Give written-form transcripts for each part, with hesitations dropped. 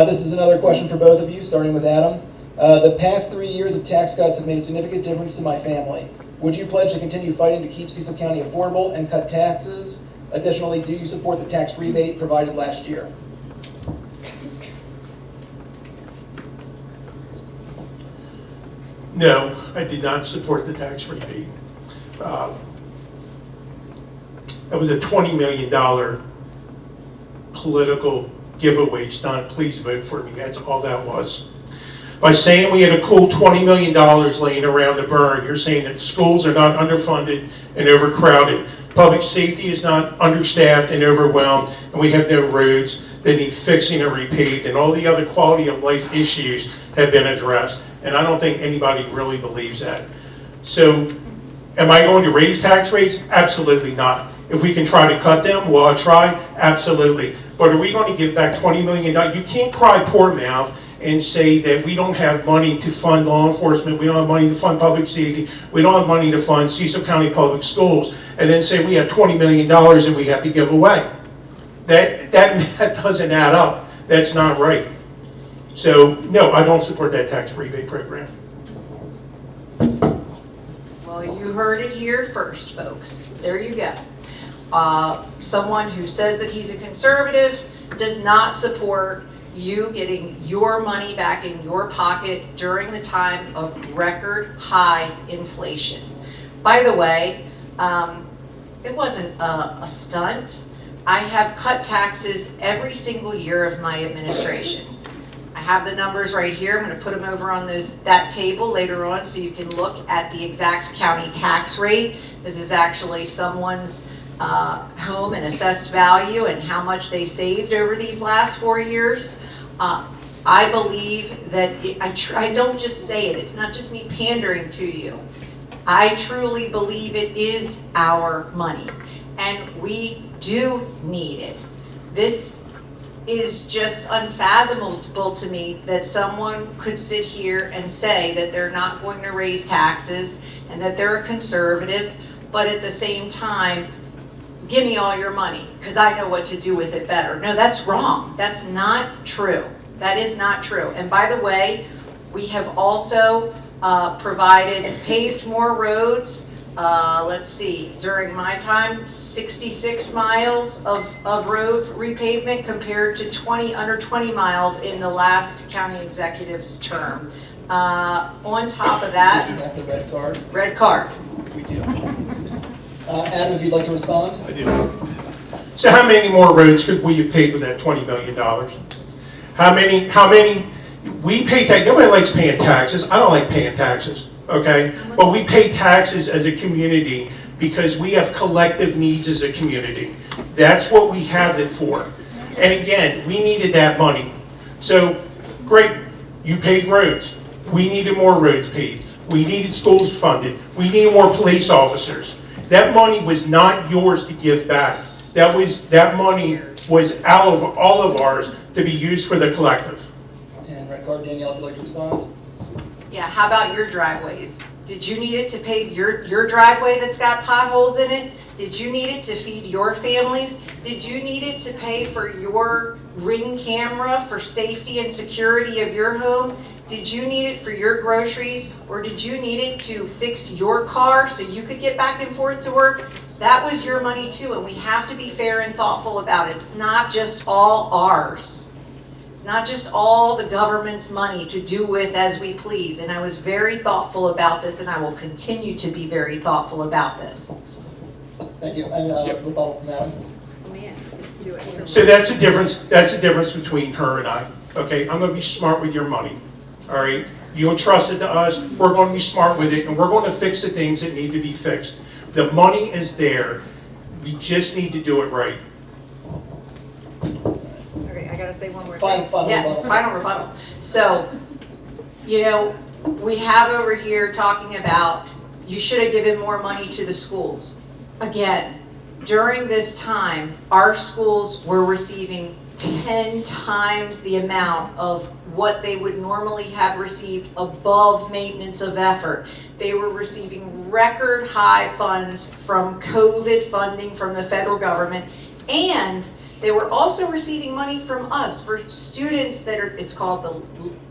This is another question for both of you, starting with Adam. The past 3 years of tax cuts have made a significant difference to my family. Would you pledge to continue fighting to keep Cecil County affordable and cut taxes? Additionally, do you support the tax rebate provided last year? No, I did not support the tax rebate. That was a $20 million political giveaway stunt. Please vote for me. That's all that was. By saying we had a cool $20 million laying around the burn, you're saying that schools are not underfunded and overcrowded. Public safety is not understaffed and overwhelmed, and we have no roads that need fixing or repaved, and all the other quality of life issues have been addressed. And I don't think anybody really believes that. So, am I going to raise tax rates? Absolutely not. If we can try to cut them, will I try? Absolutely. But are we going to give back $20 million? You can't cry poor mouth and say that we don't have money to fund law enforcement, we don't have money to fund public safety, we don't have money to fund Cecil County Public Schools, and then say we have $20 million and we have to give away. That doesn't add up. That's not right. So, no, I don't support that tax rebate program. Well, you heard it here first, folks. There you go. Someone who says that he's a conservative does not support you getting your money back in your pocket during the time of record high inflation. By the way, it wasn't a stunt. I have cut taxes every single year of my administration. I have the numbers right here. I'm going to put them over on that table later on so you can look at the exact county tax rate. This is actually someone's home and assessed value and how much they saved over these last 4 years. I believe that I don't just say it. It's not just me pandering to you. I truly believe it is our money, and we do need it. This is just unfathomable to me that someone could sit here and say that they're not going to raise taxes and that they're a conservative, but at the same time, give me all your money because I know what to do with it better. No, that's wrong. That's not true. That is not true. And by the way, we have also paved more roads. Let's see, during my time, 66 miles of road repavement compared to under 20 miles in the last county executive's term. On top of that, You have the red card. red card. We do. Adam, if you'd like to respond. I do. So how many more roads could we have paid with that $20 million? How many, we pay tax, nobody likes paying taxes. I don't like paying taxes, okay? But we pay taxes as a community because we have collective needs as a community. That's what we have it for. And again, we needed that money. So, great, you paid roads. We needed more roads paved. We needed schools funded. We needed more police officers. That money was not yours to give back. That money was all of ours to be used for the collective. And red card, Danielle, if you'd like to respond. Yeah, how about your driveways? Did you need it to pave your driveway that's got potholes in it? Did you need it to feed your families? Did you need it to pay for your Ring camera for safety and security of your home? Did you need it for your groceries? Or did you need it to fix your car so you could get back and forth to work? That was your money too, and we have to be fair and thoughtful about it. It's not just all ours. It's not just all the government's money to do with as we please. And I was very thoughtful about this, and I will continue to be very thoughtful about this. Thank you. And rebuttal from Adam. So that's the difference. That's the difference between her and I. Okay, I'm going to be smart with your money. All right, you entrust it to us. We're going to be smart with it, and we're going to fix the things that need to be fixed. The money is there. We just need to do it right. Okay, I gotta say one more thing. Final rebuttal. So, you know, we have over here talking about you should have given more money to the schools. Again, during this time, our schools were receiving 10 times the amount of what they would normally have received above maintenance of effort. They were receiving record high funds from COVID funding from the federal government, and They were also receiving money from us for students that are, it's called the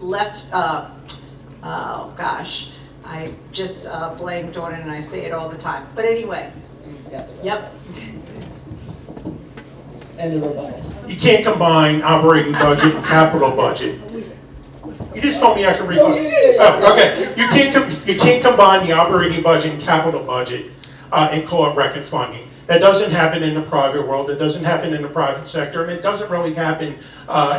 left, oh gosh, I just blanked on it and I say it all the time. But anyway, yep. And the rebuttal. You can't combine operating budget and capital budget. You just told me I could read. Oh, okay. You can't combine the operating budget and capital budget and call it record funding. That doesn't happen in the private world. It doesn't happen in the private sector, and it doesn't really happen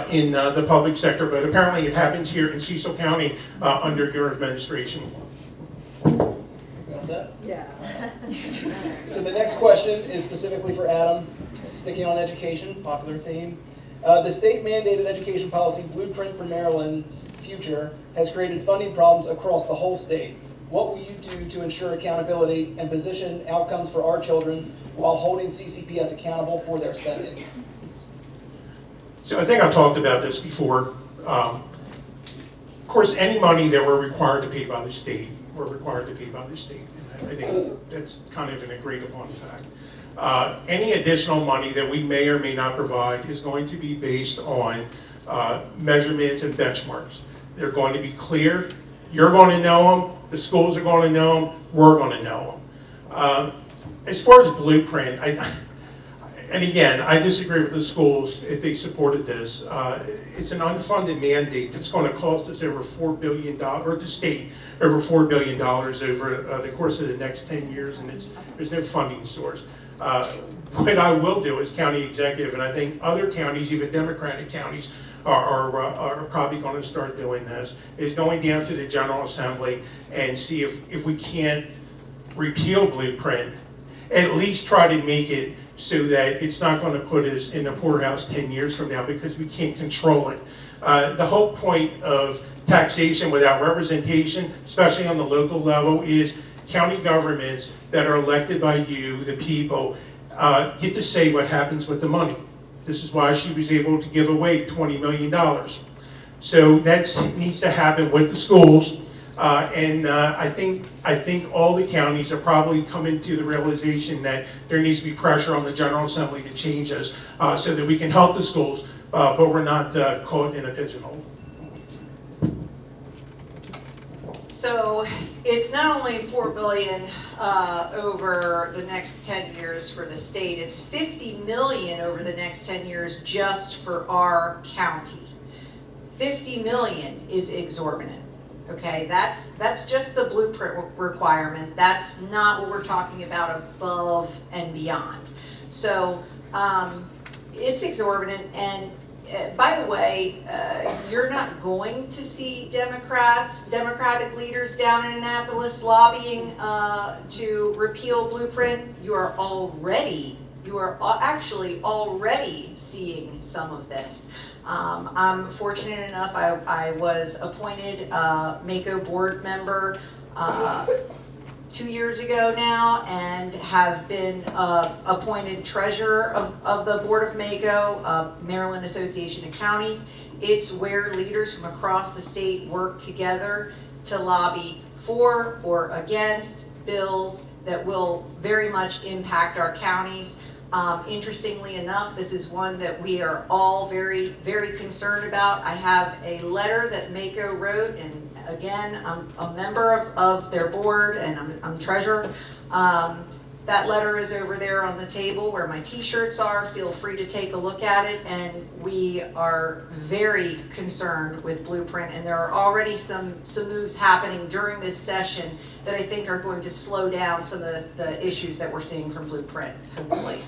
in the public sector. But apparently, it happens here in Cecil County under your administration. Yeah. So the next question is specifically for Adam, sticking on education, popular theme. The state-mandated education policy blueprint for Maryland's future has created funding problems across the whole state. What will you do to ensure accountability and position outcomes for our children while holding CCPS accountable for their spending? So I think I've talked about this before. Of course, any money that we're required to pay by the state, we're required to pay by the state. And I think that's kind of an agreed upon fact. Any additional money that we may or may not provide is going to be based on measurements and benchmarks. They're going to be clear. You're going to know them. The schools are going to know them. We're going to know them. As far as blueprint, and again, I disagree with the schools if they supported this. It's an unfunded mandate that's going to cost us over $4 billion, or the state over $4 billion over the course of the next 10 years, and there's no funding source. What I will do as county executive, and I think other counties, even Democratic counties, are probably going to start doing this, is going down to the General Assembly and see if we can't repeal blueprint, at least try to make it so that it's not going to put us in the poorhouse 10 years from now because we can't control it. The whole point of taxation without representation, especially on the local level, is county governments that are elected by you, the people, get to say what happens with the money. This is why she was able to give away $20 million. So that needs to happen with the schools. And I think all the counties are probably coming to the realization that there needs to be pressure on the General Assembly to change this so that we can help the schools, but we're not caught in a pigeonhole. So it's not only $4 billion over the next 10 years for the state, it's $50 million over the next 10 years just for our county. $50 million is exorbitant. Okay, that's just the blueprint requirement. That's not what we're talking about above and beyond. So it's exorbitant. And by the way, you're not going to see Democratic leaders down in Annapolis lobbying to repeal blueprint. You are actually already seeing some of this. I'm fortunate enough, I was appointed MACO board member 2 years ago now, and have been appointed treasurer of the Board of MACO, Maryland Association of Counties. It's where leaders from across the state work together to lobby for or against bills that will very much impact our counties. Interestingly enough, this is one that we are all very, very concerned about. I have a letter that MACO wrote, and again, I'm a member of their board, and I'm treasurer. That letter is over there on the table where my t-shirts are. Feel free to take a look at it. And we are very concerned with Blueprint, and there are already some moves happening during this session that I think are going to slow down some of the issues that we're seeing from Blueprint, hopefully.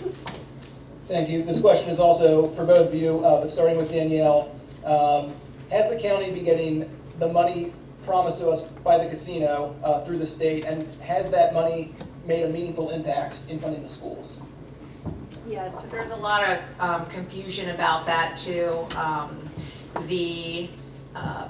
Thank you. This question is also for both of you, but starting with Danielle. Has the county been getting the money promised to us by the casino through the state, and has that money made a meaningful impact in funding the schools? Yes, there's a lot of confusion about that too. The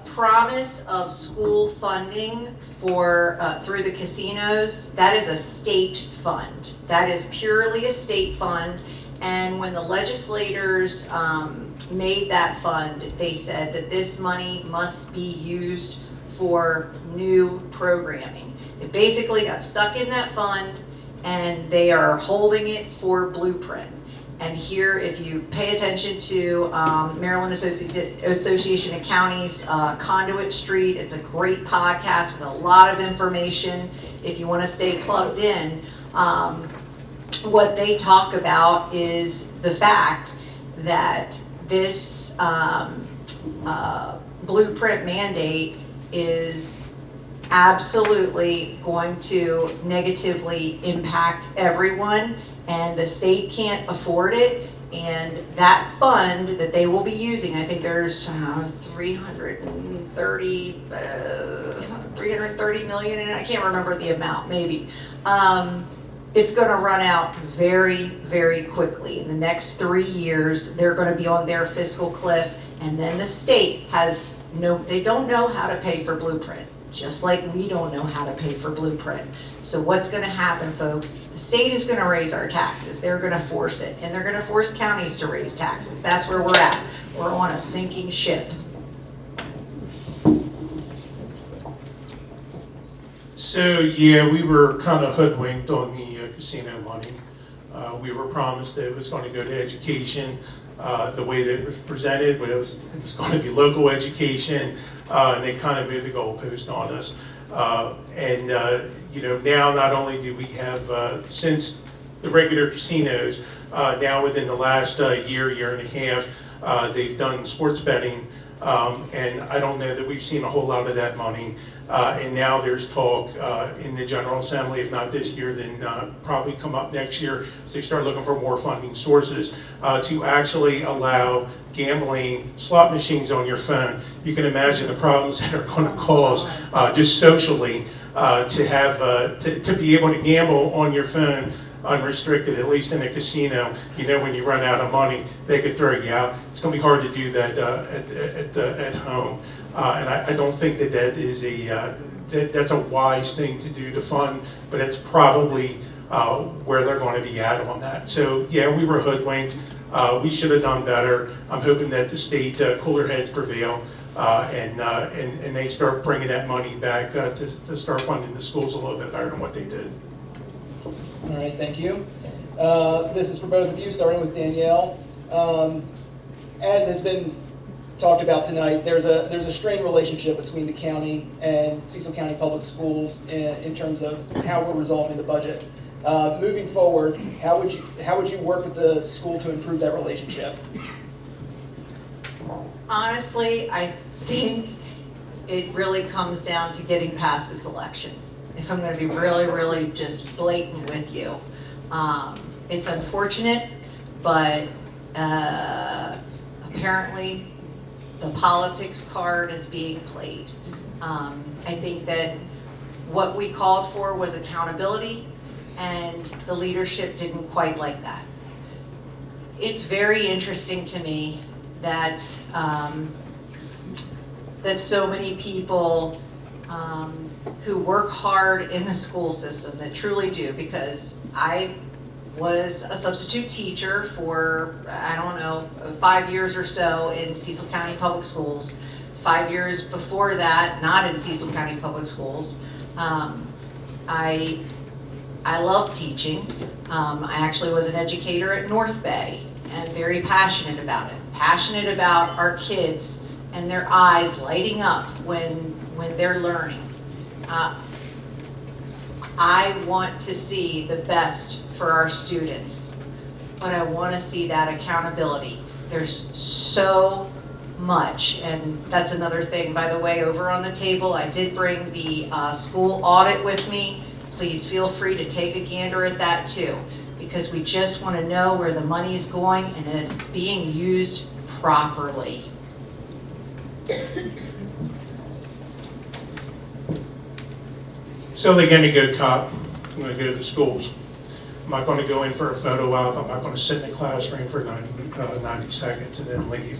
promise of school funding for through the casinos, that is a state fund. That is purely a state fund. And when the legislators made that fund, they said that this money must be used for new programming. It basically got stuck in that fund, and they are holding it for Blueprint. And here, if you pay attention to Maryland Association of Counties, Conduit Street, it's a great podcast with a lot of information if you want to stay plugged in. What they talk about is the fact that this blueprint mandate is absolutely going to negatively impact everyone, and the state can't afford it. And that fund that they will be using, I think there's 330 million, and I can't remember the amount, maybe. It's going to run out very, very quickly. In the next 3 years, they're going to be on their fiscal cliff, and then the state has they don't know how to pay for blueprint, just like we don't know how to pay for blueprint. So what's going to happen, folks? The state is going to raise our taxes. They're going to force it, and they're going to force counties to raise taxes. That's where we're at. We're on a sinking ship. So yeah, we were kind of hoodwinked on the casino money. We were promised that it was going to go to education. The way that it was presented, it was going to be local education, and they kind of moved the goalpost on us. Now not only do we have, since the regular casinos, now within the last year and a half, they've done sports betting, and I don't know that we've seen a whole lot of that money. And now there's talk in the General Assembly, if not this year, then probably come up next year, as they start looking for more funding sources to actually allow gambling slot machines on your phone. You can imagine the problems that are going to cause just socially to have to be able to gamble on your phone unrestricted, at least in a casino. When you run out of money, they could throw you out. It's going to be hard to do that at home. And I don't think that is that's a wise thing to do to fund, but it's probably where they're going to be at on that. So yeah, we were hoodwinked. We should have done better. I'm hoping that the state cooler heads prevail and they start bringing that money back to start funding the schools a little bit better than what they did. All right, thank you. This is for both of you, starting with Danielle. As has been talked about tonight, there's a strained relationship between the county and Cecil County Public Schools in terms of how we're resolving the budget. Moving forward, how would you work with the school to improve that relationship? Honestly, I think it really comes down to getting past this election. If I'm going to be really, really just blatant with you, it's unfortunate, but apparently the politics card is being played. I think that what we called for was accountability, and the leadership didn't quite like that. It's very interesting to me that that so many people who work hard in the school system, that truly do, because I was a substitute teacher for, 5 years or so in Cecil County Public Schools. 5 years before that, not in Cecil County Public Schools. I love teaching. I actually was an educator at North Bay and very passionate about it. Passionate about our kids and their eyes lighting up when they're learning. I want to see the best for our students, but I want to see that accountability. There's so much, and that's another thing, by the way, over on the table, I did bring the school audit with me. Please feel free to take a gander at that too, because we just want to know where the money is going and that it's being used properly. So they're going to go cop. I'm going to go to the schools. I'm not going to go in for a photo op. I'm not going to sit in the classroom for 90 seconds and then leave.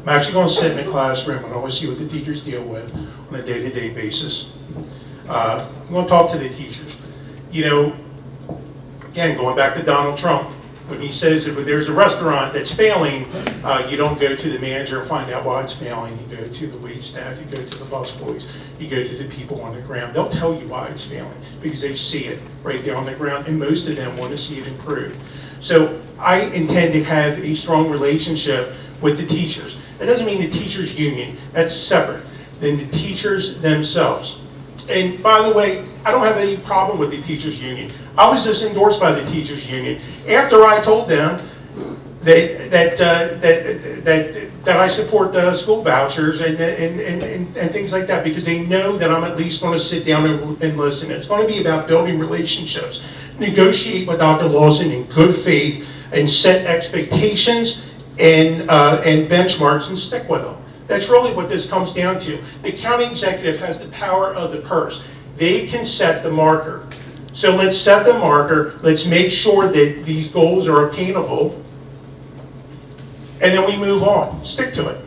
I'm actually going to sit in the classroom and always see what the teachers deal with on a day-to-day basis. I'm going to talk to the teachers. Again, going back to Donald Trump, when he says that when there's a restaurant that's failing, you don't go to the manager and find out why it's failing. You go to the wait staff, you go to the bus boys, you go to the people on the ground. They'll tell you why it's failing because they see it right there on the ground, and most of them want to see it improve. So I intend to have a strong relationship with the teachers. That doesn't mean the teachers union, that's separate than the teachers themselves. And by the way, I don't have any problem with the teachers union. I was just endorsed by the teachers union after I told them that I support school vouchers and things like that, because they know that I'm at least going to sit down and listen. It's going to be about building relationships, negotiate with Dr. Lawson in good faith, and set expectations and benchmarks and stick with them. That's really what this comes down to. The county executive has the power of the purse. They can set the marker. So let's set the marker. Let's make sure that these goals are obtainable. And then we move on. Stick to it.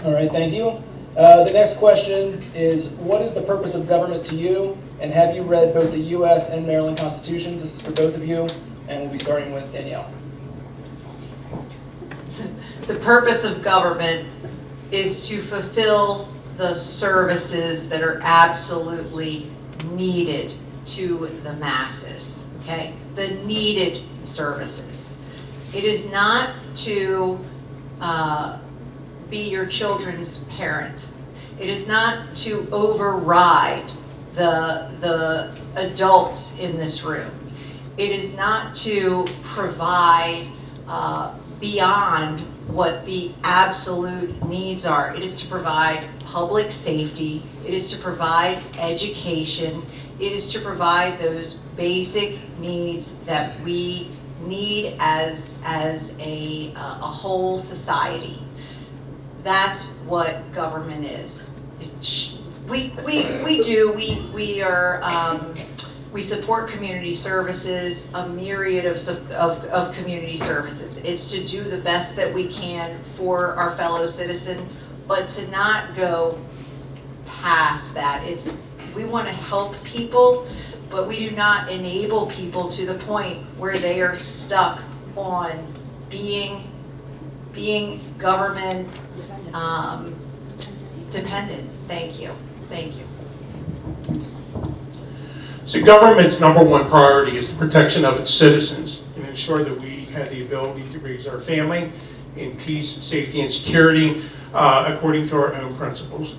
All right, thank you. The next question is, what is the purpose of government to you? And have you read both the U.S. and Maryland constitutions? This is for both of you. And we'll be starting with Danielle. The purpose of government is to fulfill the services that are absolutely needed to the masses, okay? The needed services. It is not to be your children's parent. It is not to override the adults in this room. It is not to provide beyond what the absolute needs are. It is to provide public safety. It is to provide education. It is to provide those basic needs that we need as a whole society. That's what government is. We support community services, a myriad of community services. It's to do the best that we can for our fellow citizen, but to not go past that. We want to help people, but we do not enable people to the point where they are stuck on being government dependent. Thank you. Thank you. So government's number one priority is the protection of its citizens and ensure that we have the ability to raise our family in peace, safety, and security according to our own principles.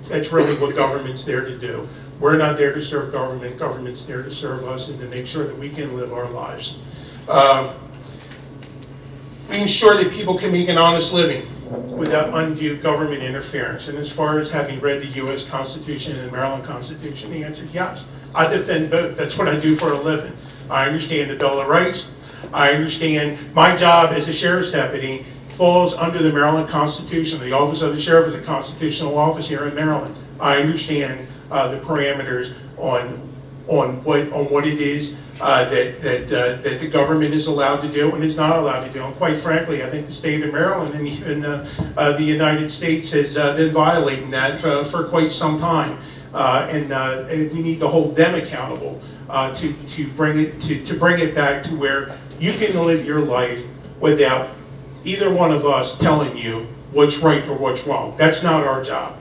That's really what government's there to do. We're not there to serve government. Government's there to serve us and to make sure that we can live our lives. We ensure that people can make an honest living without undue government interference. And as far as having read the U.S. Constitution and the Maryland Constitution, the answer is yes. I defend both. That's what I do for a living. I understand the Bill of Rights. I understand my job as a sheriff's deputy falls under the Maryland Constitution. The office of the sheriff is a constitutional office here in Maryland. I understand the parameters on what it is that the government is allowed to do and is not allowed to do. And quite frankly, I think the state of Maryland and even the United States has been violating that for quite some time. And we need to hold them accountable to bring it back to where you can live your life without either one of us telling you what's right or what's wrong. That's not our job.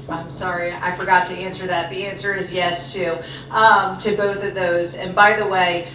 I'm sorry, I forgot to answer that. The answer is yes to both of those. And by the way,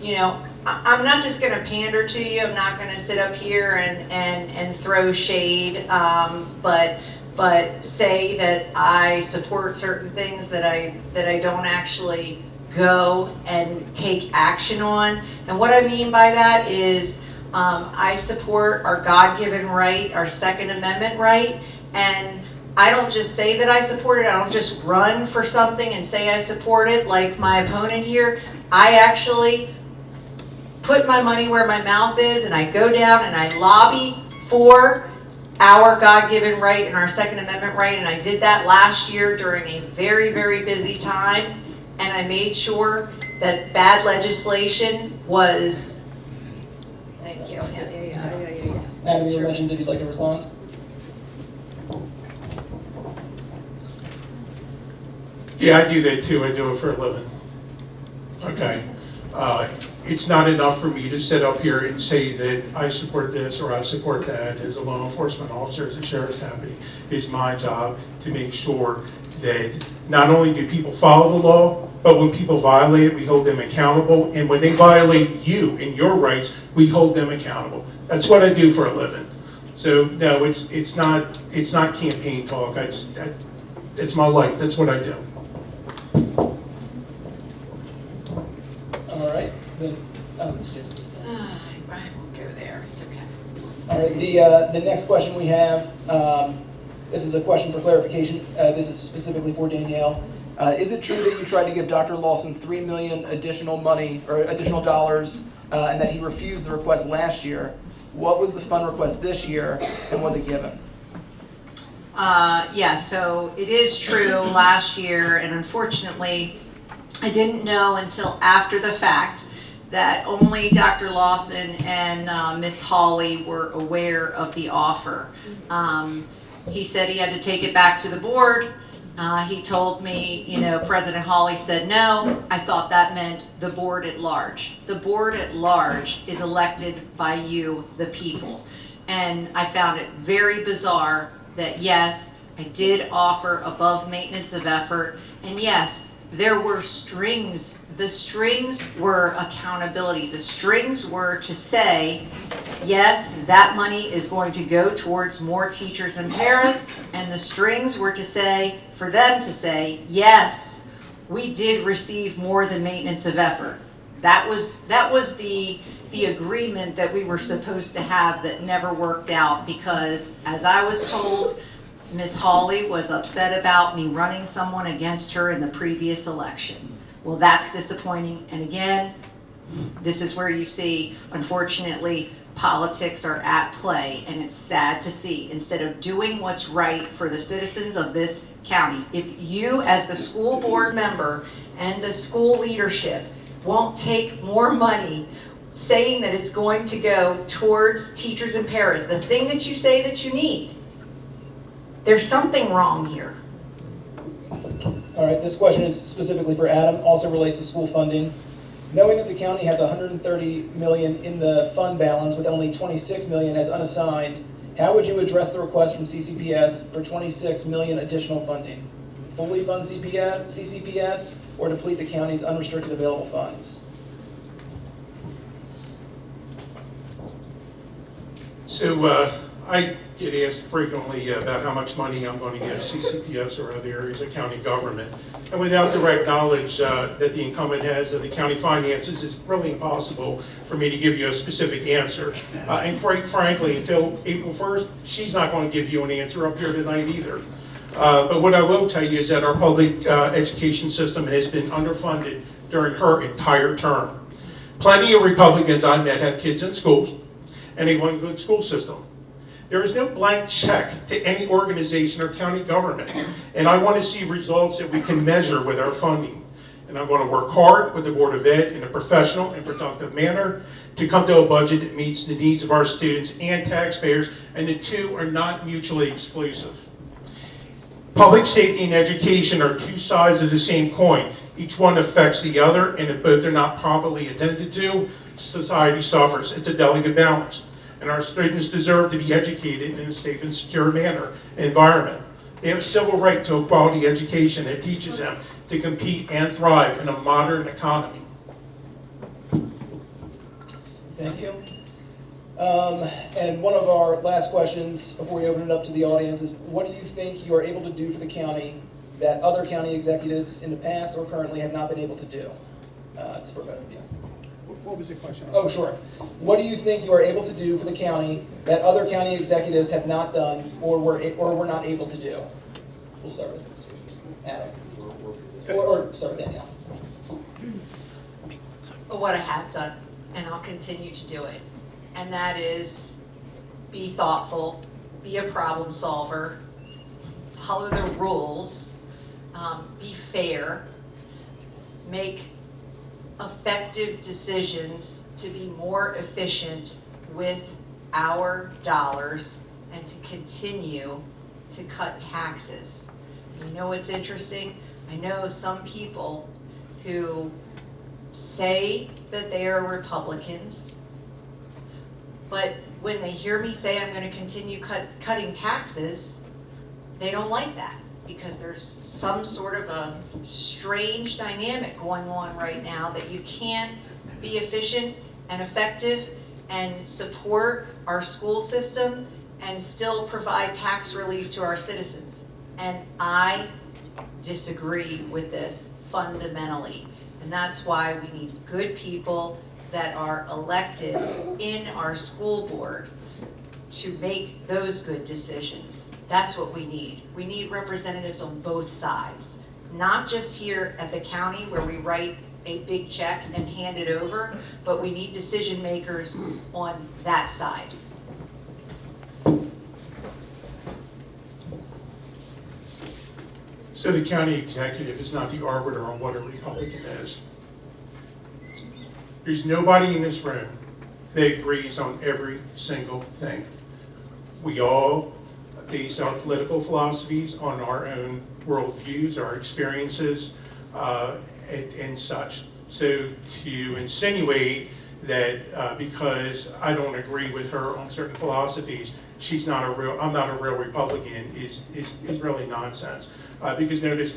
you know, I'm not just going to pander to you. I'm not going to sit up here and throw shade, but say that I support certain things that I don't actually go and take action on. And what I mean by that is I support our God-given right, our Second Amendment right, and I don't just say that I support it. I don't just run for something and say I support it like my opponent here. I actually put my money where my mouth is, and I go down and I lobby for our God-given right and our Second Amendment right, and I did that last year during a very, very busy time, and I made sure that bad legislation was, thank you. Adam, you mentioned if you'd like to respond. Yeah, I do that too. I do it for a living. Okay. It's not enough for me to sit up here and say that I support this or I support that as a law enforcement officer, as a sheriff's deputy. It's my job to make sure that not only do people follow the law, But when people violate it, we hold them accountable. And when they violate you and your rights, we hold them accountable. That's what I do for a living. So no, it's not campaign talk. It's my life. That's what I do. All right. Then, I won't go there, it's okay. all right. The next question we have, this is a question for clarification. This is specifically for Danielle. Is it true that you tried to give Dr. Lawson $3 million additional money or additional dollars, and that he refused the request last year? What was the fund request this year, and was it given? Yeah, so it is true last year, and unfortunately, I didn't know until after the fact that only Dr. Lawson and Miss Hawley were aware of the offer. He said he had to take it back to the board. He told me, President Hawley said no. I thought that meant the board at large. The board at large is elected by you, the people. And I found it very bizarre that yes, I did offer above maintenance of effort. And yes, there were strings. The strings were accountability. The strings were to say, yes, that money is going to go towards more teachers and paras. And the strings were to say, for them to say, yes, we did receive more than maintenance of effort. That was the agreement that we were supposed to have that never worked out because, as I was told, Ms. Hawley was upset about me running someone against her in the previous election. Well, that's disappointing. And again, this is where you see, unfortunately, politics are at play, and it's sad to see. Instead of doing what's right for the citizens of this county, if you as the school board member and the school leadership won't take more money saying that it's going to go towards teachers and paras, the thing that you say that you need, there's something wrong here. All right, this question is specifically for Adam, also relates to school funding. Knowing that the county has $130 million in the fund balance with only $26 million as unassigned, how would you address the request from CCPS for $26 million additional funding? Fully fund CCPS or deplete the county's unrestricted available funds? So I get asked frequently about how much money I'm going to give CCPS or other areas of county government. And without direct knowledge that the incumbent has of the county finances, it's really impossible for me to give you a specific answer. And quite frankly, until April 1st, she's not going to give you an answer up here tonight either. But what I will tell you is that our public education system has been underfunded during her entire term. Plenty of Republicans I met have kids in schools, and they want a good school system. There is no blank check to any organization or county government, and I want to see results that we can measure with our funding. And I'm going to work hard with the Board of Ed in a professional and productive manner to come to a budget that meets the needs of our students and taxpayers, and the two are not mutually exclusive. Public safety and education are two sides of the same coin. Each one affects the other, and if both are not properly attended to, society suffers. It's a delicate balance. And our students deserve to be educated in a safe and secure environment. They have a civil right to a quality education that teaches them to compete and thrive in a modern economy. Thank you. And one of our last questions before we open it up to the audience is, what do you think you are able to do for the county that other county executives in the past or currently have not been able to do? It's for both of you. What was the question? Oh, sure. What do you think you are able to do for the county that other county executives have not done or were not able to do? We'll start with Adam. Or start with Danielle. What I have done, and I'll continue to do it, and that is be thoughtful, be a problem solver, follow the rules, be fair, make effective decisions to be more efficient with our dollars, and to continue to cut taxes. You know what's interesting? I know some people who say that they are Republicans, but when they hear me say I'm going to continue cutting taxes, they don't like that because there's some sort of a strange dynamic going on right now that you can't be efficient and effective and support our school system and still provide tax relief to our citizens. And I disagree with this fundamentally. And that's why we need good people that are elected in our school board to make those good decisions. That's what we need. We need representatives on both sides, not just here at the county where we write a big check and hand it over, but we need decision makers on that side. So the county executive is not the arbiter on what a Republican is. There's nobody in this room that agrees on every single thing. We all base our political philosophies on our own worldviews, our experiences, and such. So to insinuate that because I don't agree with her on certain philosophies, I'm not a real Republican is really nonsense. Because notice,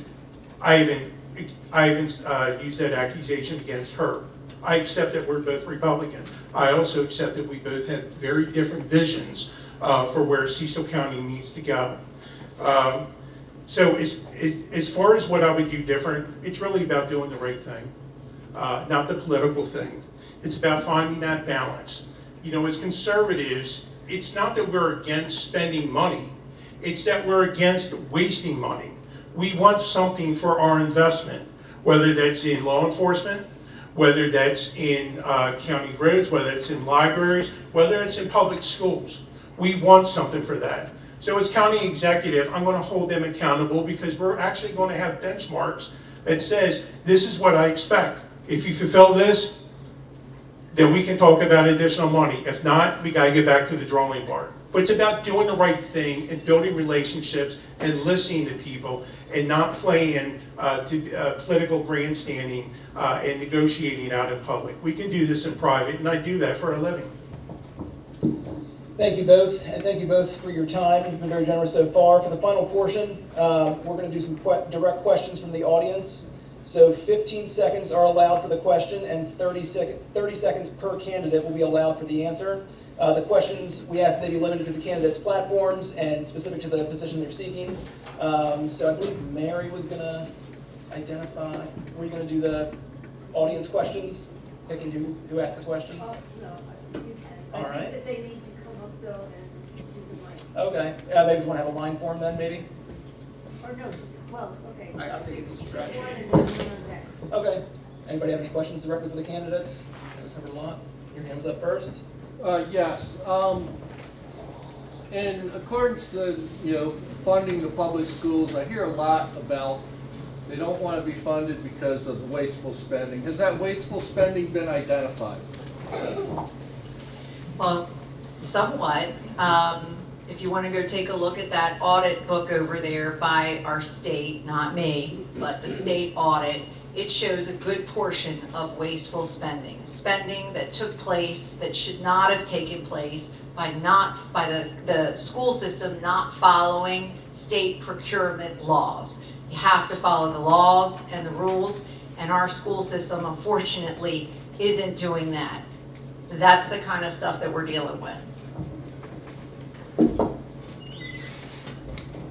I haven't used that accusation against her. I accept that we're both Republicans. I also accept that we both have very different visions for where Cecil County needs to go. So as far as what I would do different, it's really about doing the right thing, not the political thing. It's about finding that balance. You know, as conservatives, it's not that we're against spending money, it's that we're against wasting money. We want something for our investment, whether that's in law enforcement, whether that's in county roads, whether it's in libraries, whether it's in public schools. We want something for that. So as county executive, I'm going to hold them accountable because we're actually going to have benchmarks that says, this is what I expect. If you fulfill this, then we can talk about additional money. If not, we got to get back to the drawing board. But it's about doing the right thing and building relationships and listening to people and not playing political grandstanding and negotiating out in public. We can do this in private, and I do that for a living. Thank you both, and thank you both for your time. You've been very generous so far. For the final portion, we're going to do some direct questions from the audience. So 15 seconds are allowed for the question, and 30 seconds per candidate will be allowed for the answer. The questions, we ask they be limited to the candidates' platforms and specific to the position they're seeking. So I believe Mary was going to identify, were you going to do the audience questions, picking who asked the questions? No, you can. All right. I think that they need to come up though and do some like, Okay, maybe we want to have a line form then, maybe? or no, just, well, okay. I think it's a distraction. One and then one next. Okay. Anybody have any questions directly for the candidates? Covered a lot. Your hand was up first. Yes. In accordance to, funding the public schools, I hear a lot about they don't want to be funded because of the wasteful spending. Has that wasteful spending been identified? Well, somewhat. If you want to go take a look at that audit book over there by our state, not me, but the state audit, it shows a good portion of wasteful spending. Spending that took place that should not have taken place by the school system not following state procurement laws. You have to follow the laws and the rules, and our school system unfortunately isn't doing that. That's the kind of stuff that we're dealing with.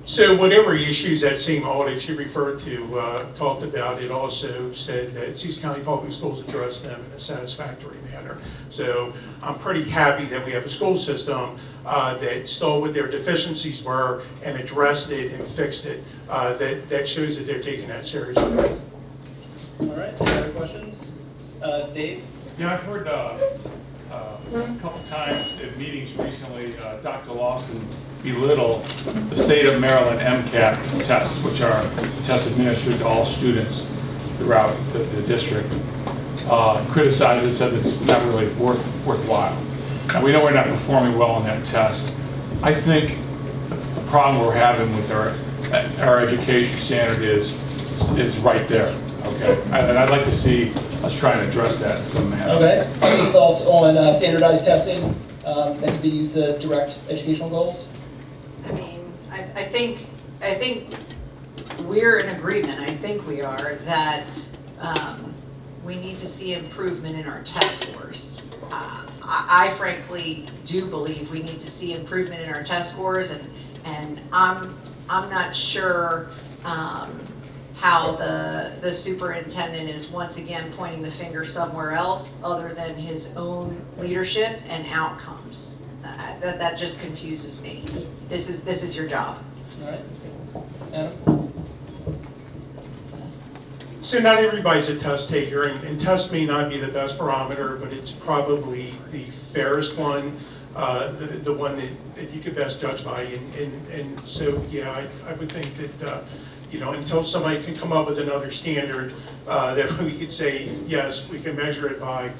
So whatever issues that same audit you referred to talked about, it also said that Cecil County Public Schools addressed them in a satisfactory manner. So I'm pretty happy that we have a school system that saw what their deficiencies were and addressed it and fixed it. That shows that they're taking that seriously. All right, any other questions? Dave? Yeah, I've heard a couple times in meetings recently, Dr. Lawson belittle the state of Maryland MCAT tests, which are tests administered to all students throughout the district. Criticized it, said it's not really worthwhile. And we know we're not performing well on that test. I think the problem we're having with our education standard is right there. Okay, and I'd like to see us try and address that in some manner. Okay. Any thoughts on standardized testing that could be used to direct educational goals? I mean, I think we're in agreement, I think we are, that we need to see improvement in our test scores. I frankly do believe we need to see improvement in our test scores, and I'm not sure how the superintendent is once again pointing the finger somewhere else other than his own leadership and outcomes. That just confuses me. This is your job. All right. Adam? So not everybody's a test taker, and test may not be the best barometer, but it's probably the fairest one, the one that you could best judge by. And so, yeah, I would think that, until somebody can come up with another standard, that we could say, yes, we can measure it by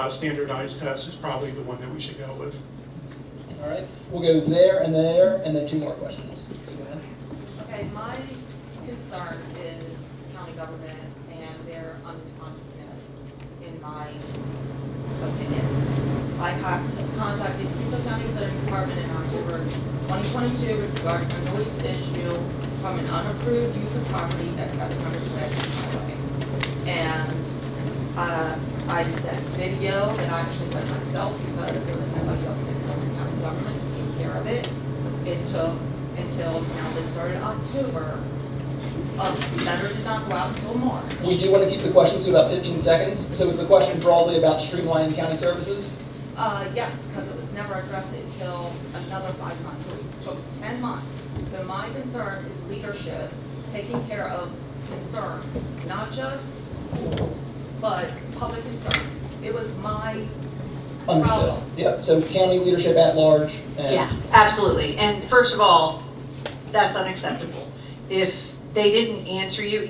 standardized tests is probably the one that we should go with. All right. We'll go there, and then 2 more questions. So go ahead. Okay, my concern is county government and their unresponsiveness, in my opinion. I contacted Cecil County Zoning Department in October 2022 regarding a noise issue from an unapproved use of property at 700 West Highway. And I sent video that I actually went myself because there was nobody else in Southern County government to take care of it. It took until, now this started October. Letter did not go out until March. We do want to keep the questions to about 15 seconds. So is the question broadly about streamlining county services? Yes, because it was never addressed until another 5 months. So it took 10 months. So my concern is leadership taking care of concerns, not just schools, but public concerns. It was my Understood. problem. Yep. So county leadership at large. And Yeah, absolutely. And first of all, that's unacceptable. If they didn't answer you,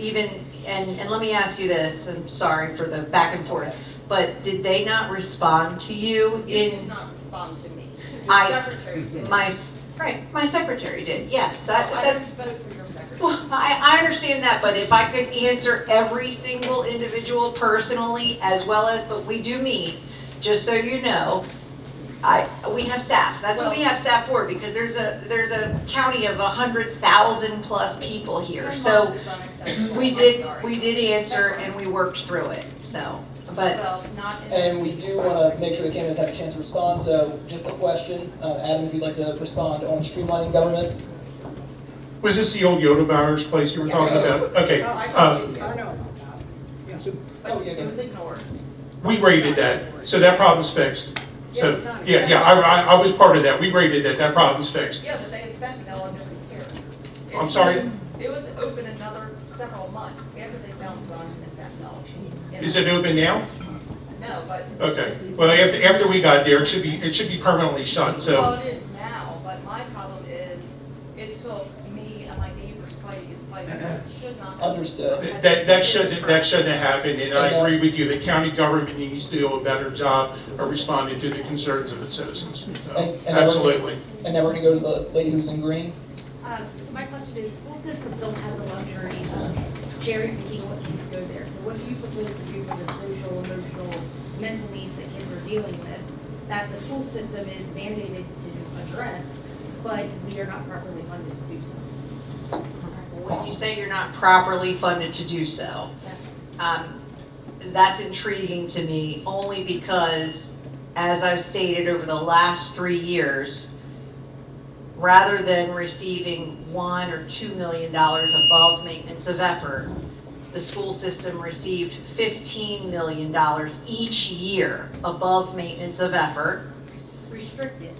and let me ask you this, I'm sorry for the back and forth, but did they not respond to you You did not respond to me. Your secretary did. My secretary did, yes. I didn't That's, vote for your secretary. well, I understand that, but if I could answer every single individual personally as well as, but we do meet, just so you know, we have staff. That's what we have staff for, because there's a county of 100,000 plus people here. 10 So months is unacceptable. we I'm did sorry. answer and we worked through it. So, but Well, not in. And we do want to make sure the candidates have a chance to respond. So just a question, Adam, if you'd like to respond on streamlining government. Was this the old Yoda Bowers place you were talking about? Okay. I I know about that. Yeah, so, But it was ignored. We rated that, so that problem's fixed. Yeah, So, it's not- yeah, I was part of that. We rated that problem's fixed. Yeah, but they had fentanyl under the care. I'm sorry? It was open another several months after they found drugs and fentanyl. Is it open now? No, but. Okay. Well, after we got there, it should be permanently shut, Well, so. it is now, but my problem is, it took me and my neighbors fighting and fighting. It should not have. Understood. That shouldn't have happened, and I agree with you. The county government needs to do a better job of responding to the concerns of its citizens. So, And absolutely. And then we're going to go to the lady who's in green. So my question is, school systems don't have the luxury of cherry picking what kids go there. So what do you propose to do for the social, emotional, mental needs that kids are dealing with that the school system is mandated to address, but we are not properly funded to do so? when you say you're not properly funded to do so, that's intriguing to me only because, as I've stated over the last 3 years, rather than receiving $1 or $2 million above maintenance of effort, the school system received $15 million each year above maintenance of effort. Restricted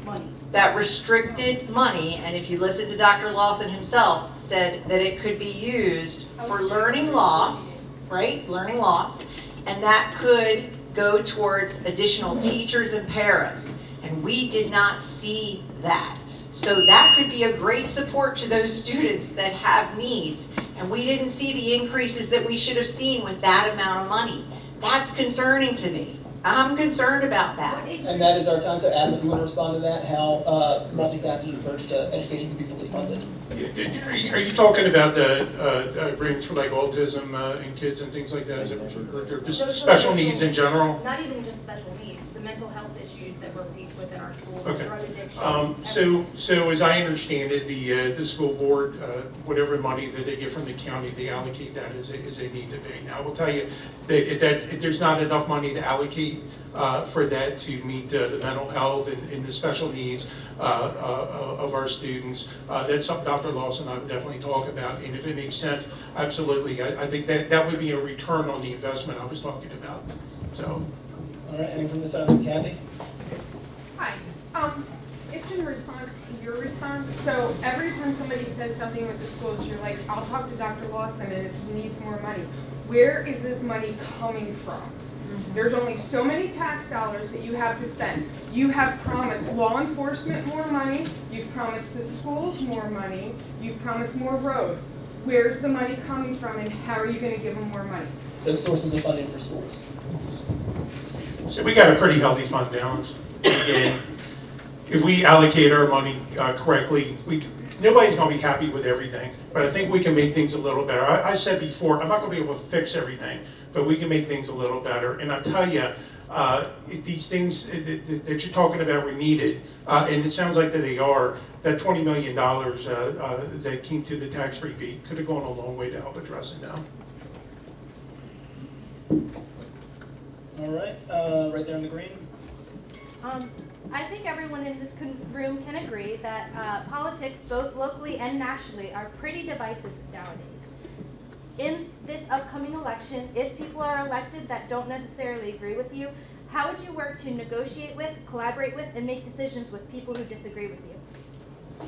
money. That restricted money, and if you listen to Dr. Lawson himself, said that it could be used for learning loss, right? Learning loss, and that could go towards additional teachers and paras. And we did not see that. So that could be a great support to those students that have needs. And we didn't see the increases that we should have seen with that amount of money. That's concerning to me. I'm concerned about that. And that is our time. So Adam, if you want to respond to that, how multifaceted approach to education can be fully funded. Are you talking about the agreements for like autism in kids and things like that? Is it, or just special needs in general? Not even just special needs. The the mental health issues that we're faced with in our schools, Okay. drug addiction. So as I understand it, the school board, whatever money that they get from the county, they allocate that as they need to be. Now, I will tell you that there's not enough money to allocate for that to meet the mental health and the special needs of our students. That's something Dr. Lawson and I would definitely talk about, and if it makes sense, absolutely. I think that would be a return on the investment I was talking about. So. All right, anything from this side, Kathy? Hi. It's in response to your response. So every time somebody says something with the schools, you're like, I'll talk to Dr. Lawson and if he needs more money. Where is this money coming from? There's only so many tax dollars that you have to spend. You have promised law enforcement more money. You've promised the schools more money. You've promised more roads. Where's the money coming from and how are you going to give them more money? So sources of funding for schools. So we got a pretty healthy fund balance. Again, if we allocate our money correctly, nobody's going to be happy with everything, but I think we can make things a little better. I said before, I'm not going to be able to fix everything, but we can make things a little better. And I'll tell you, these things that you're talking about were needed, and it sounds like that they are. That $20 million that came to the tax rebate could have gone a long way to help addressing them. All right, right there in the green. I think everyone in this room can agree that politics, both locally and nationally, are pretty divisive nowadays. In this upcoming election, if people are elected that don't necessarily agree with you, how would you work to negotiate with, collaborate with, and make decisions with people who disagree with you?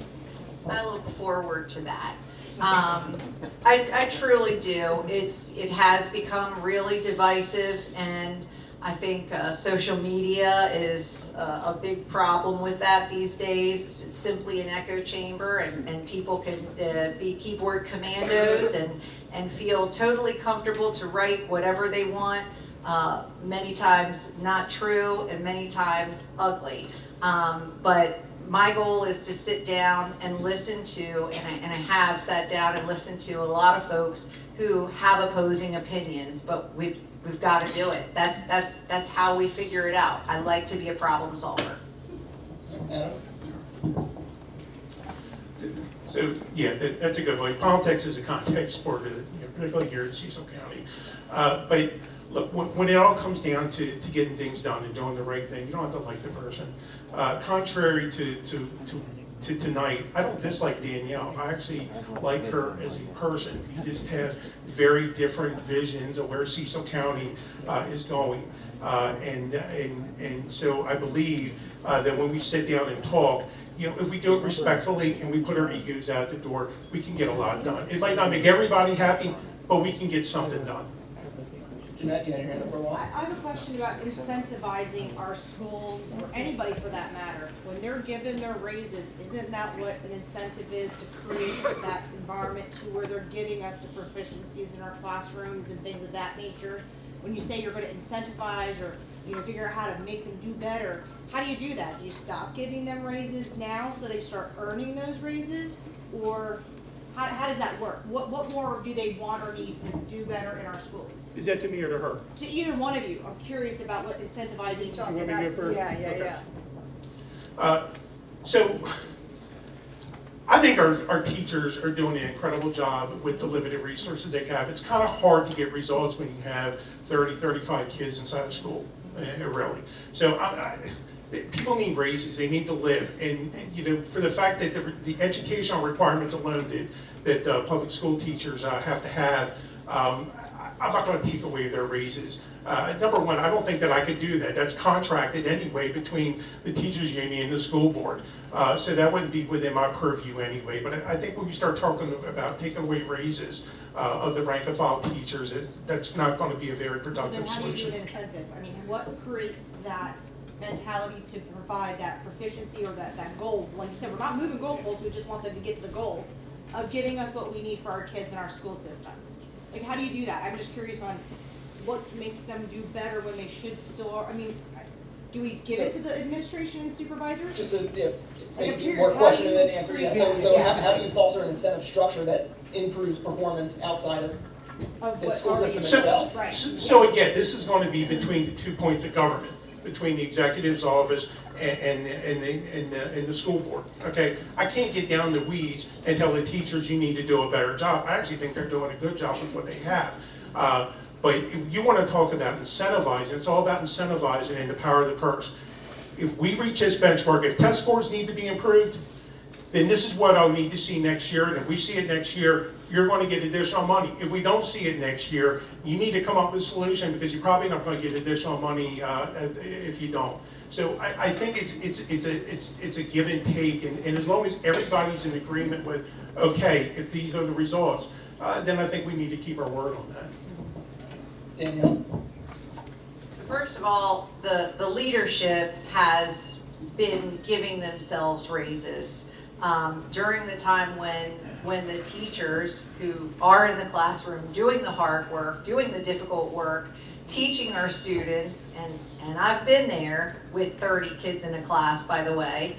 I look forward to that. I truly do. It has become really divisive, and I think social media is a big problem with that these days. It's simply an echo chamber, and people can be keyboard commandos and feel totally comfortable to write whatever they want, many times not true and many times ugly. But my goal is to sit down and listen to, and I have sat down and listened to a lot of folks who have opposing opinions, but we've got to do it. That's how we figure it out. I like to be a problem solver. Adam? So yeah, that's a good point. Politics is a contact sport, particularly here in Cecil County. But look, when it all comes down to getting things done and doing the right thing, you don't have to like the person. Contrary to tonight, I don't dislike Danielle. I actually like her as a person. We just have very different visions of where Cecil County is going. And so I believe that when we sit down and talk, if we do it respectfully and we put our egos out the door, we can get a lot done. It might not make everybody happy, but we can get something done. Jeanette, you had your hand up for a while. I have a question about incentivizing our schools, or anybody for that matter. When they're given their raises, isn't that what an incentive is, to create that environment to where they're giving us the proficiencies in our classrooms and things of that nature? When you say you're going to incentivize or figure out how to make them do better, how do you do that? Do you stop giving them raises now so they start earning those raises, or how does that work? What more do they want or need to do better in our schools? Is that to me or to her? To either one of you. I'm curious about what incentivizing. You want me to go first? Yeah. So I think our teachers are doing an incredible job with the limited resources they have. It's kind of hard to get results when you have 30, 35 kids inside of school, really. So people need raises, they need to live. And for the fact that the educational requirements alone that public school teachers have to have, I'm not going to take away their raises. Number one, I don't think that I could do that. That's contracted anyway between the teachers union and the school board. So that wouldn't be within my purview anyway. But I think when we start talking about taking away raises of the rank and file teachers, that's not going to be a very productive Then how do you do solution. an incentive? I mean, what creates that mentality to provide that proficiency or that goal? Like you said, we're not moving goalposts, we just want them to get to the goal of giving us what we need for our kids in our school systems. Like, how do you do that? I'm just curious on what makes them do better when they should still, do we give it to the administration and supervisors? Just a I'm curious, more how question do and you then answer. Yeah. create So that? how do you foster an incentive structure that improves performance outside of Of the what school already system exists? itself? Right. So again, this is going to be between the 2 points of government. between the executive's office and the school board, okay? I can't get down the weeds and tell the teachers you need to do a better job. I actually think they're doing a good job with what they have. But if you want to talk about incentivizing, it's all about incentivizing and the power of the purse. If we reach this benchmark, if test scores need to be improved, then this is what I'll need to see next year. And if we see it next year, you're going to get additional money. If we don't see it next year, you need to come up with a solution because you're probably not going to get additional money if you don't. So I think it's a give and take, and as long as everybody's in agreement with, okay, if these are the results, then I think we need to keep our word on that. Danielle? So first of all, the leadership has been giving themselves raises during the time when the teachers who are in the classroom doing the hard work, doing the difficult work, teaching our students, and I've been there with 30 kids in a class, by the way.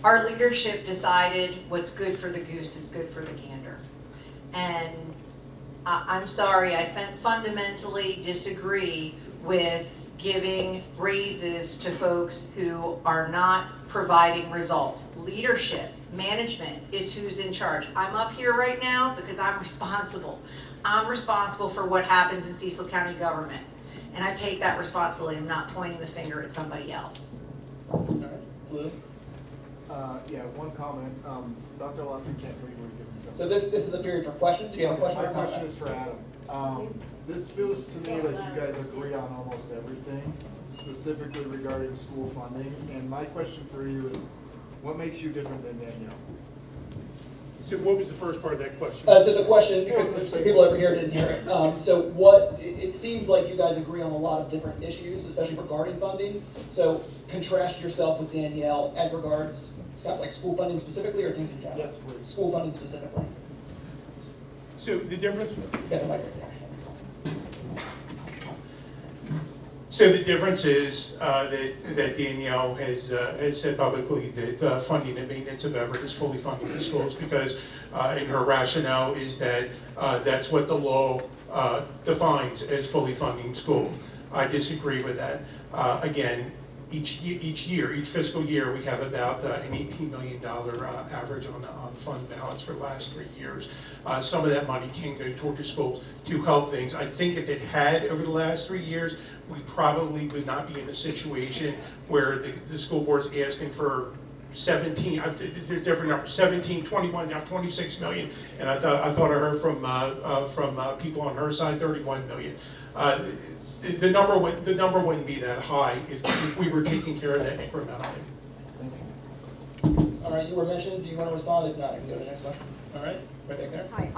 Our leadership decided what's good for the goose is good for the gander. And I'm sorry, I fundamentally disagree with giving raises to folks who are not providing results. Leadership, management is who's in charge. I'm up here right now because I'm responsible. I'm responsible for what happens in Cecil County government. And I take that responsibility. I'm not pointing the finger at somebody else. All right, Blue? Yeah, one comment. Dr. Lawson can't legally give himself. So this is a period for questions. Do you have a question? My or comment? question is for Adam. This feels to me like you guys agree on almost everything, specifically regarding school funding. And my question for you is, what makes you different than Danielle? So what was the first part of that question? So the question, because some people over here didn't hear it. So it seems like you guys agree on a lot of different issues, especially regarding funding. So contrast yourself with Danielle as regards, sounds like school funding specifically or things in general? Yes, please. School funding specifically. So the difference. Get the mic right there. So the difference is that Danielle has said publicly that funding and maintenance of Everett is fully funding the schools because in her rationale is that that's what the law defines as fully funding schools. I disagree with that. Again, each fiscal year, we have about an $18 million average on fund balance for the last 3 years. Some of that money can go toward the schools to help things. I think if it had over the last 3 years, we probably would not be in a situation where the school board's asking for 17, there's different numbers, 17, 21, now 26 million. And I thought I heard from people on her side, 31 million. The number wouldn't be that high if we were taking care of that incrementally. All right, you were mentioned. Do you want to respond? If not, I can go to the next question. All right, right back there. Hi,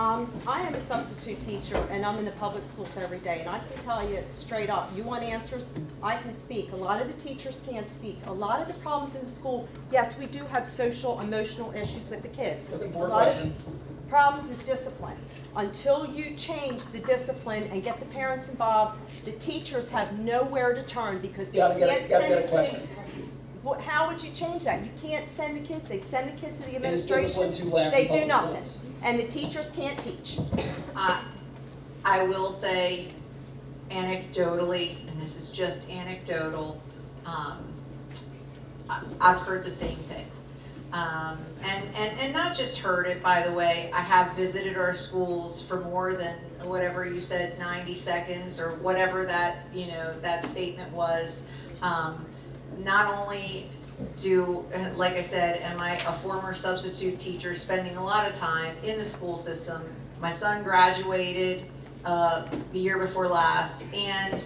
I am a substitute teacher and I'm in the public schools every day, and I can tell you straight up, you want answers, I can speak. A lot of the teachers can't speak. A lot of the problems in the school, yes, we do have social, emotional issues with the kids. Looking for a lot question. of problems is discipline. Until you change the discipline and get the parents involved, the teachers have nowhere to turn because they can't send the kids. How would you change that? You can't send the kids. They send the kids to the administration. They do nothing. And the teachers can't teach. I will say anecdotally, and this is just anecdotal, I've heard the same thing. And not just heard it, by the way. I have visited our schools for more than whatever you said, 90 seconds or whatever that, that statement was. Not only like I said, am I a former substitute teacher spending a lot of time in the school system. My son graduated the year before last, and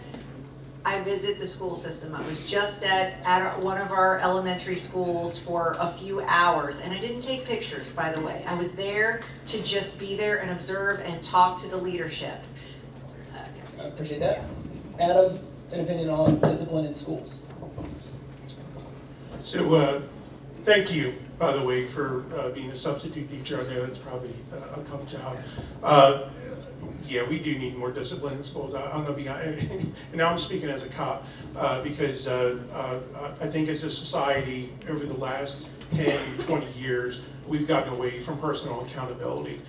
I visit the school system. I was just at one of our elementary schools for a few hours, and I didn't take pictures, by the way. I was there to just be there and observe and talk to the leadership. I appreciate that. Adam, an opinion on discipline in schools? So thank you, by the way, for being a substitute teacher. I know that's probably a tough job. yeah, we do need more discipline in schools. I'm gonna be, and now I'm speaking as a cop, because I think as a society, over the last 10, 20 years, we've gotten away from personal accountability.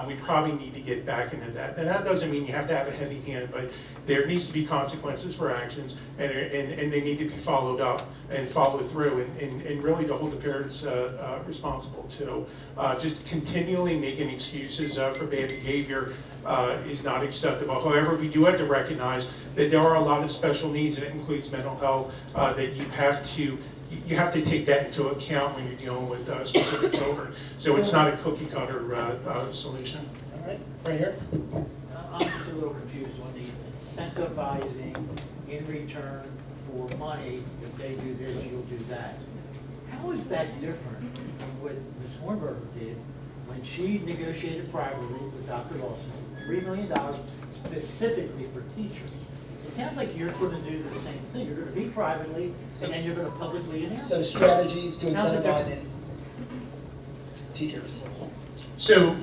We probably need to get back into that. And that doesn't mean you have to have a heavy hand, but there needs to be consequences for actions, and they need to be followed up and followed through, and really to hold the parents responsible too. Just continually making excuses for bad behavior is not acceptable. However, we do have to recognize that there are a lot of special needs, and it includes mental health, that you have to take that into account when you're dealing with specific children. So it's not a cookie cutter solution. All right, right here. I'm just a little confused on the incentivizing in return for money. If they do this, you'll do that. How is that different from what Ms. Hornberger did when she negotiated privately with Dr. Lawson $3 million specifically for teachers? It sounds like you're going to do the same thing. You're going to be privately, and then you're going to publicly announce. So strategies to How's it incentivize different? teachers. So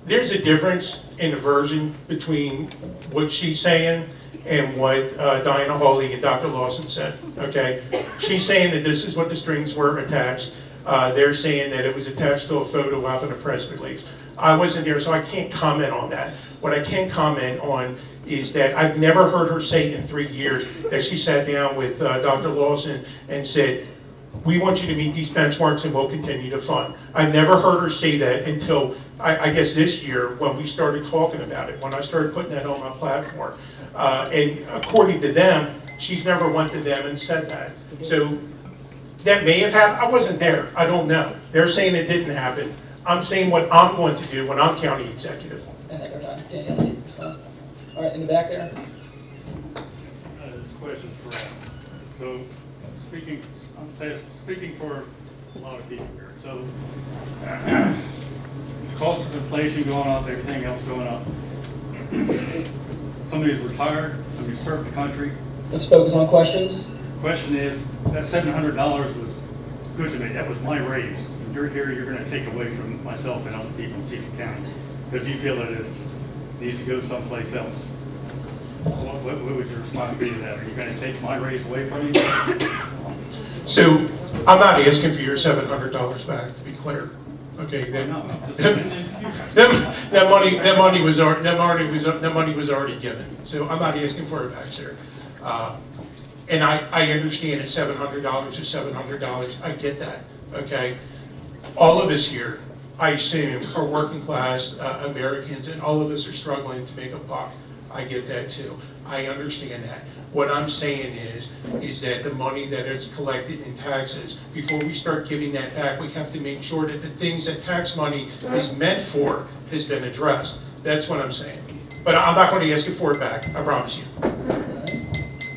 there's a difference in the version between what she's saying and what Diana Hawley and Dr. Lawson said, okay? She's saying that this is what the strings were attached. They're saying that it was attached to a photo op in a press release. I wasn't there, so I can't comment on that. What I can comment on is that I've never heard her say in 3 years that she sat down with Dr. Lawson and said, we want you to meet these benchmarks and we'll continue to fund. I've never heard her say that until, I guess this year, when we started talking about it, when I started putting that on my platform. And according to them, she's never went to them and said that. So that may have happened. I wasn't there. I don't know. They're saying it didn't happen. I'm saying what I'm going to do when I'm county executive. And then they're done. Danielle, you respond. All right, in the back there. This question's correct. So, speaking for a lot of people here. So, the cost of inflation going up, everything else going up. Somebody's retired, somebody served the country. Let's focus on questions. Question is, that $700 was good to me. That was my raise. You're here, you're going to take away from myself and other people in Cecil County because you feel that it needs to go someplace else. What would your response be to that? Are you going to take my raise away from me? So I'm not asking for your $700 back, to be clear. Okay, that money was already given. So I'm not asking for it back, sir. And I understand that $700 is $700. I get that. Okay. All of us here, I assume, are working class Americans, and all of us are struggling to make a buck. I get that too. I understand that. What I'm saying is that the money that is collected in taxes, before we start giving that back, we have to make sure that the things that tax money is meant for has been addressed. That's what I'm saying. But I'm not going to ask you for it back. I promise you.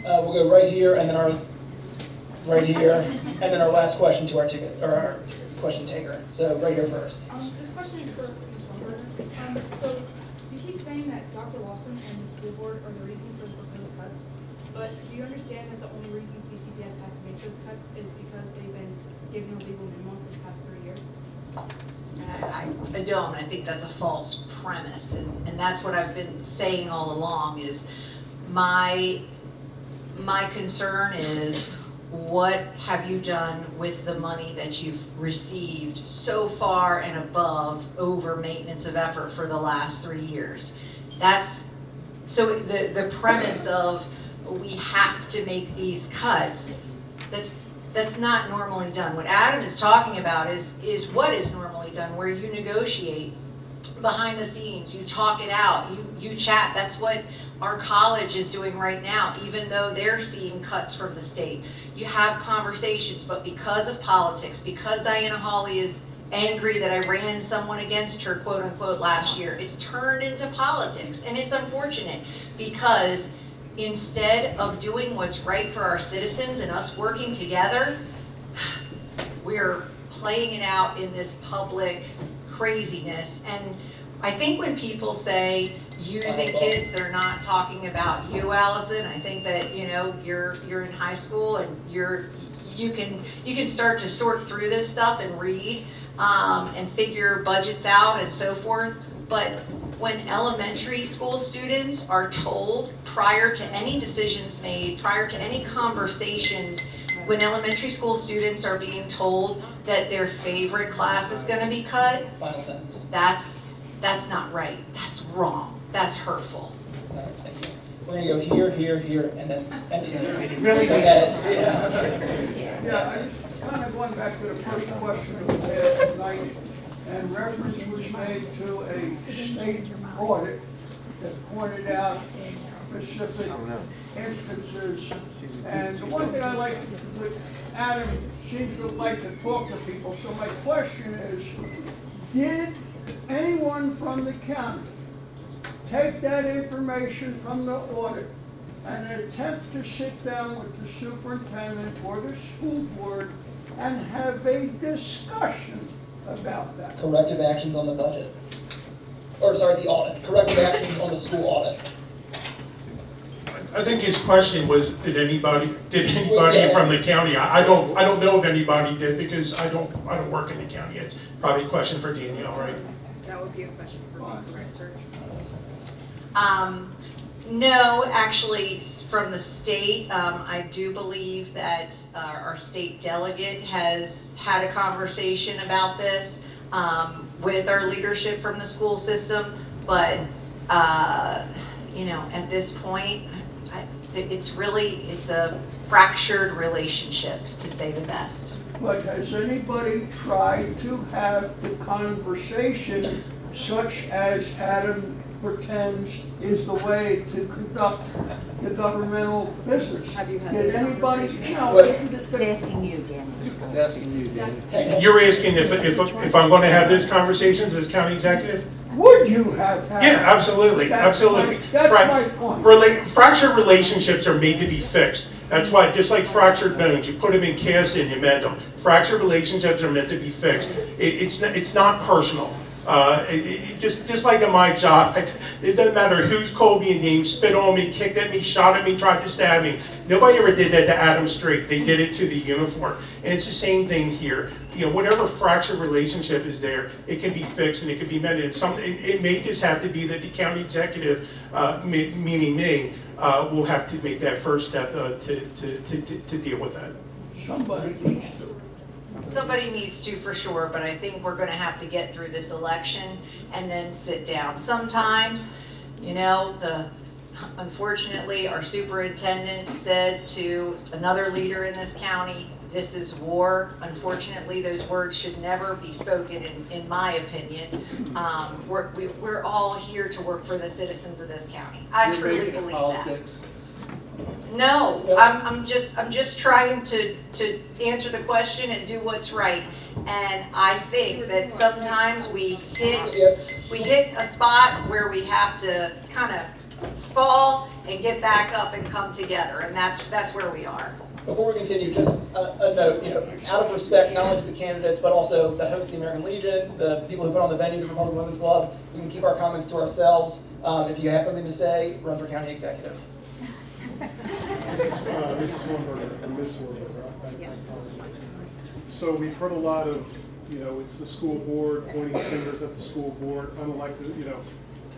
We'll go right here, and then our last question to our ticket, or our question taker. So right here first. This question is for Ms. Hornberger. So you keep saying that Dr. Lawson and the school board are the reason for the proposed cuts, but do you understand that the only reason CCPS has to make those cuts is because they've been given a legal minimum for the past 3 years? I don't. I think that's a false premise, and that's what I've been saying all along. Is my concern is, what have you done with the money that you've received so far and above over maintenance of effort for the last 3 years? That's so the premise of we have to make these cuts. That's not normally done. What Adam is talking about is what is normally done, where you negotiate behind the scenes, you talk it out, you chat. That's what our college is doing right now, even though they're seeing cuts from the state. You have conversations, but because of politics, because Diana Hawley is angry that I ran someone against her, quote unquote, last year, it's turned into politics. And it's unfortunate because instead of doing what's right for our citizens and us working together, we're playing it out in this public craziness. And I think when people say using kids, they're not talking about you, Allison. I think that, you know, you're in high school and you can start to sort through this stuff and read and figure budgets out and so forth. But when elementary school students are told prior to any decisions made, prior to any conversations, when elementary school students are being told that their favorite class is gonna be cut, Final sentence. that's not right. That's wrong. That's hurtful. All right, thank you. We're gonna go here, here, here, and then end here. Really? So, yes, Yeah, I just kind of going back to the first question that was asked tonight, and reference was made to a state audit that pointed out specific instances. And the one thing I like, Adam seems to like to talk to people, so my question is, did anyone from the county take that information from the audit and attempt to sit down with the superintendent or the school board and have a discussion about that? Corrective actions on the budget. Or sorry, the audit. Corrective actions on the school audit. I think his question was, did anybody Yeah. from the county? I don't know if anybody did, because I don't work in the county. It's probably a question for Danielle, right? That would be a question for me, correct, sir? No, actually, from the state, I do believe that our state delegate has had a conversation about this with our leadership from the school system, but you know, at this point, it's a fractured relationship, to say the best. But has anybody tried to have the conversation such as Adam pretends is the way to conduct the governmental business? Have you had Did those anybody, conversations? asking you, It's asking you, Danny. You're asking if I'm going to have those conversations as county executive? Would you have had? Yeah, absolutely, That's absolutely. That's my point. Fractured relationships are made to be fixed. That's why, just like fractured bones, you put them in cast and you mend them. Fractured relationships are meant to be fixed. It's not personal. Just like in my job, it doesn't matter who's called me a name, spit on me, kicked at me, shot at me, tried to stab me. Nobody ever did that to Adam Streight. They did it to the uniform. And it's the same thing here. You know, whatever fractured relationship is there, it can be fixed and it can be mended. It may just have to be that the county executive, meaning me, will have to make that first step to deal with that. Somebody needs to. Somebody needs to, for sure, but I think we're gonna have to get through this election and then sit down. Sometimes, you know, unfortunately, our superintendent said to another leader in this county, this is war. Unfortunately, those words should never be spoken, in my opinion. We're all here to work for the citizens of this county. I You're truly making it believe politics. that. No, I'm just trying to answer the question and do what's right. And I think that sometimes we hit a spot where we have to kind of fall and get back up and come together, and that's where we are. Before we continue, just a note, you know, out of respect not only to the candidates, but also the host, the American Legion, the people who put on the venue, the Republican Women's Club, we can keep our comments to ourselves. If you have something to say, run for county executive. Mrs. Hornberger and Ms. Hornberger. So we've heard a lot of, you know, it's the school board pointing fingers at the school board, unelected, you know,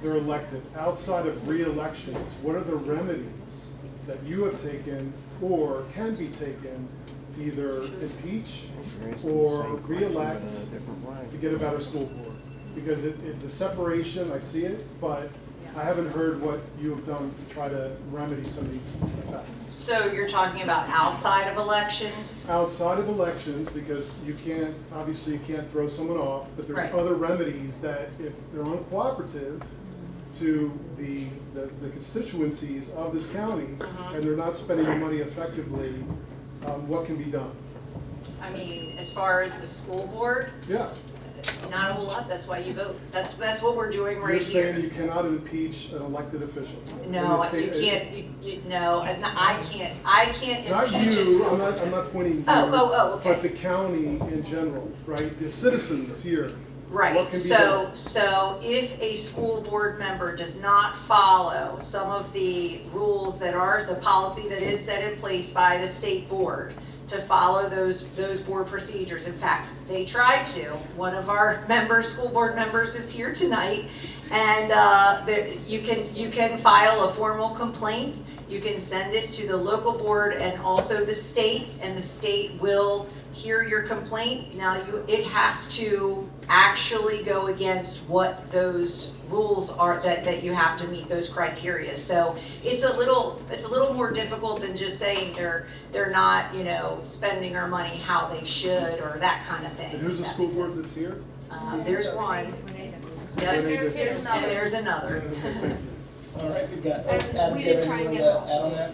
they're elected. Outside of re-elections, what are the remedies that you have taken or can be taken to either impeach or re-elect to get a better school board? Because the separation, I see it, but I haven't heard what you have done to try to remedy some of these effects. So you're talking about outside of elections? Outside of elections, because obviously you can't throw someone off, but there's other remedies that if they're uncooperative to the constituencies of this county, and they're not spending the money effectively, what can be done? I mean, as far as the school board? Yeah. Not a whole lot, that's why you vote. That's what we're doing right here. You're saying you cannot impeach an elected official? No, you can't, no, I can't Not impeach a you, school. I'm not pointing you. Okay. But the county in general, right? The citizens here. What Right, can be done? so if a school board member does not follow some of the rules that are, the policy that is set in place by the state board, to follow those board procedures. In fact, they tried to. One of our members, school board members, is here tonight, and you can file a formal complaint. You can send it to the local board and also the state, and the state will hear your complaint. Now, it has to actually go against what those rules are, that you have to meet those criteria. So it's a little more difficult than just saying they're not, spending our money how they should or that kind of thing. And who's the school board that's here? There's one. And there's another. All right, we've got, And Adam, we do you have did try and anything get to add on that?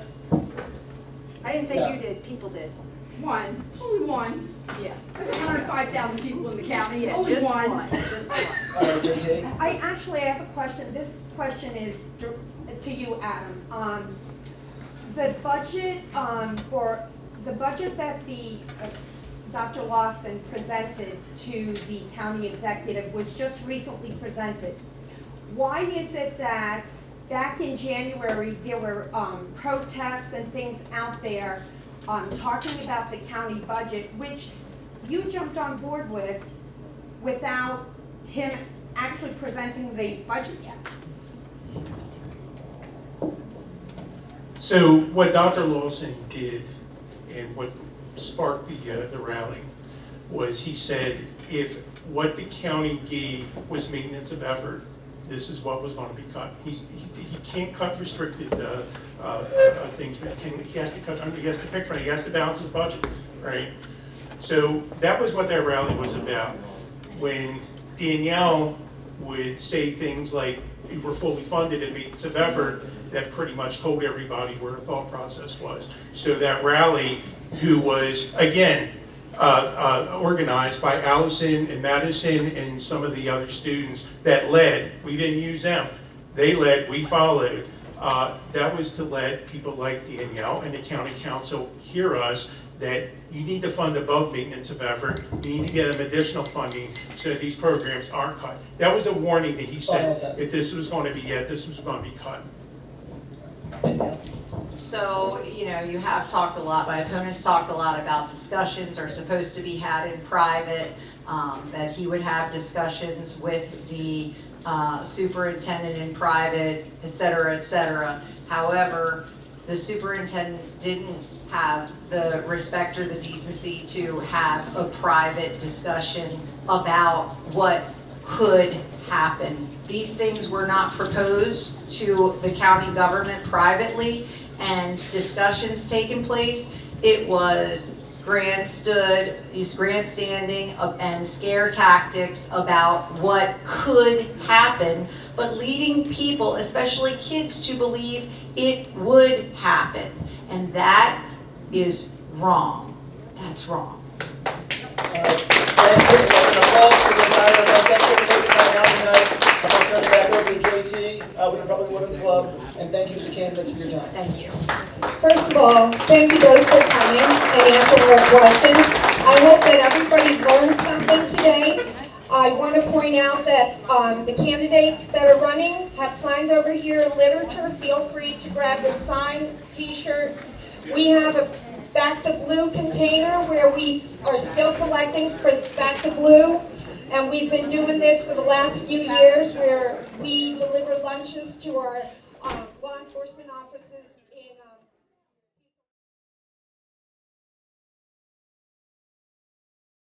I didn't say Yeah. you did, people did. One, only one. Yeah. There's 105,000 people in the county, Yeah, only just one. just one. All right, JT? I have a question. This question is to you, Adam. The budget, or the budget that Dr. Lawson presented to the county executive was just recently presented. Why is it that back in January, there were protests and things out there talking about the county budget, which you jumped on board with without him actually presenting the budget yet? So what Dr. Lawson did and what sparked the rally was he said if what the county gave was maintenance of effort, this is what was going to be cut. He can't cut restricted things, but he has to cut, he has to pick from it, he has to balance his budget, right? So that was what that rally was about. When Danielle would say things like, we're fully funded and maintenance of effort, that pretty much told everybody where her thought process was. So that rally, who was, again, organized by Allison and Madison and some of the other students that led, we didn't use them, they led, we followed. That was to let people like Danielle and the county council hear us that you need to fund above maintenance of effort, you need to get them additional funding so that these programs aren't cut. That was a warning that he said, if this was going to be it, this was going to be cut. So, you have talked a lot, my opponents talked a lot about discussions are supposed to be had in private, that he would have discussions with the superintendent in private, et cetera, et cetera. However, the superintendent didn't have the respect or the decency to have a private discussion about what could happen. These things were not proposed to the county government privately, and discussions taking place. It was grandstanding and scare tactics about what could happen, but leading people, especially kids, to believe it would happen. And that is wrong. That's wrong. Thank you. An applause for the entire event. Thanks everybody for coming out tonight. I'm going to turn it back over to JT with the Public Women's Club, and thank you to the candidates for your time. Thank you. First of all, thank you both for coming and answering our questions. I hope that everybody learned something today. I want to point out that the candidates that are running have signs over here, literature. Feel free to grab the sign, t-shirt. We have a Back to Blue container where we are still collecting for Back to Blue. And we've been doing this for the last few years where we deliver lunches to our law enforcement officers